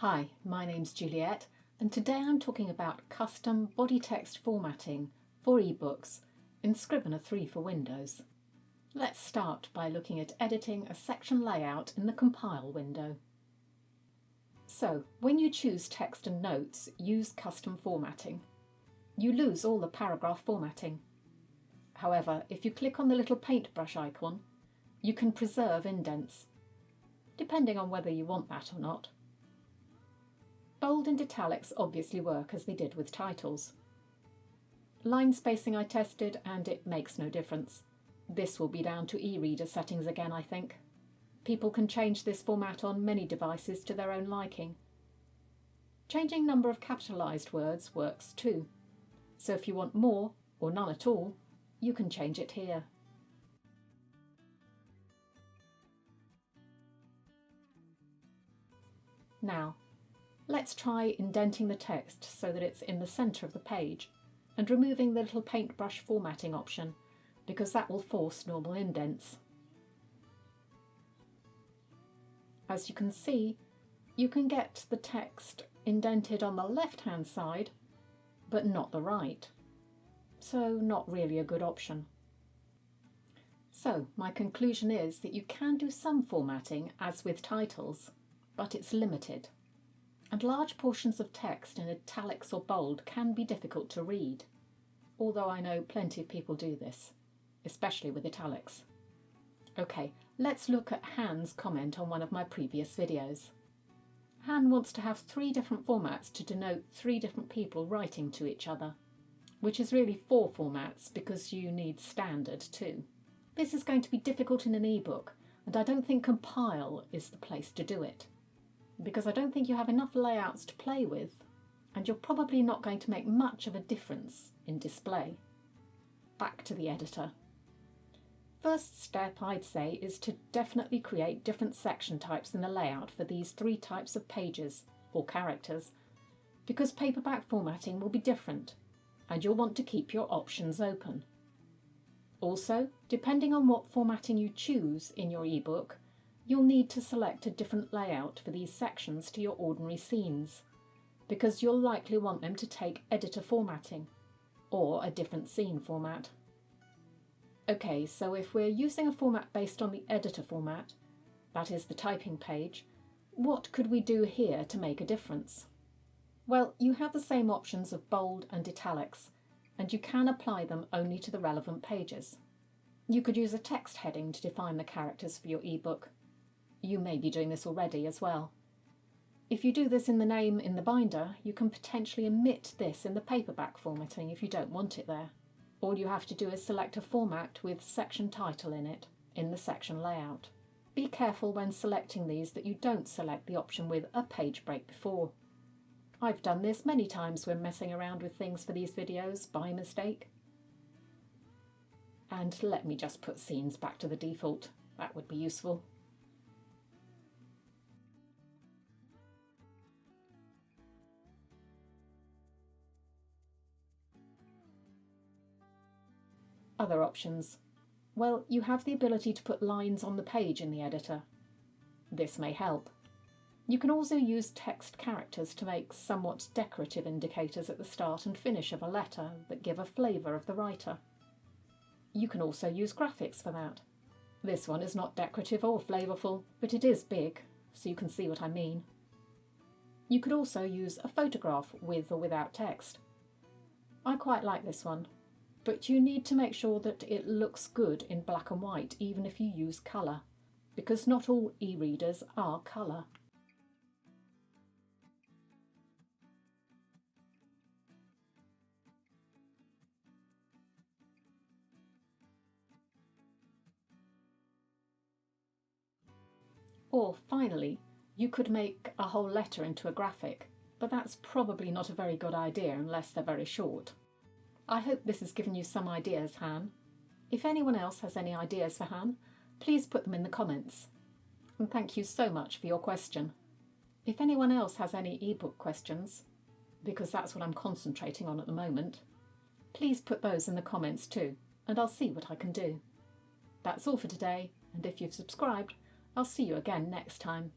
Hi, my name's Juliet, and today I'm talking about custom body text formatting for eBooks in Scrivener 3 for Windows. Let's start by looking at editing a section layout in the Compile window. So, when you choose text and notes, use custom formatting. You lose all the paragraph formatting. However, if you click on the little paintbrush icon, you can preserve indents, depending on whether you want that or not. Bold and italics obviously work as they did with titles. Line spacing I tested and it makes no difference. This will be down to e-reader settings again, I think. People can change this format on many devices to their own liking. Changing number of capitalised words works too. So if you want more, or none at all, you can change it here. Now, let's try indenting the text so that it's in the centre of the page and removing the little paintbrush formatting option, because that will force normal indents. As you can see, you can get the text indented on the left-hand side, but not the right. So not really a good option. So my conclusion is that you can do some formatting as with titles, but it's limited. And large portions of text in italics or bold can be difficult to read, although I know plenty of people do this, especially with italics. Okay, let's look at Han's comment on one of my previous videos. Han wants to have 3 different formats to denote 3 different people writing to each other, which is really 4 formats because you need standard too. This is going to be difficult in an ebook, and I don't think Compile is the place to do it, because I don't think you have enough layouts to play with, and you're probably not going to make much of a difference in display. Back to the editor. First step, I'd say, is to definitely create different section types in the layout for these 3 types of pages, or characters, because paperback formatting will be different, and you'll want to keep your options open. Also, depending on what formatting you choose in your ebook, you'll need to select a different layout for these sections to your ordinary scenes, because you'll likely want them to take editor formatting, or a different scene format. Okay, so if we're using a format based on the editor format, that is the typing page, what could we do here to make a difference? Well, you have the same options of bold and italics, and you can apply them only to the relevant pages. You could use a text heading to define the characters for your ebook. You may be doing this already as well. If you do this in the name in the binder, you can potentially omit this in the paperback formatting if you don't want it there. All you have to do is select a format with section title in it, in the section layout. Be careful when selecting these that you don't select the option with a page break before. I've done this many times when messing around with things for these videos by mistake. And let me just put scenes back to the default, that would be useful. Other options. Well, you have the ability to put lines on the page in the editor. This may help. You can also use text characters to make somewhat decorative indicators at the start and finish of a letter that give a flavour of the writer. You can also use graphics for that. This one is not decorative or flavourful, but it is big, so you can see what I mean. You could also use a photograph with or without text. I quite like this one, but you need to make sure that it looks good in black and white even if you use colour, because not all e-readers are colour. Or finally, you could make a whole letter into a graphic, but that's probably not a very good idea unless they're very short. I hope this has given you some ideas, Han. If anyone else has any ideas for Han, please put them in the comments. And thank you so much for your question. If anyone else has any ebook questions, because that's what I'm concentrating on at the moment, please put those in the comments too, and I'll see what I can do. That's all for today, and if you've subscribed, I'll see you again next time.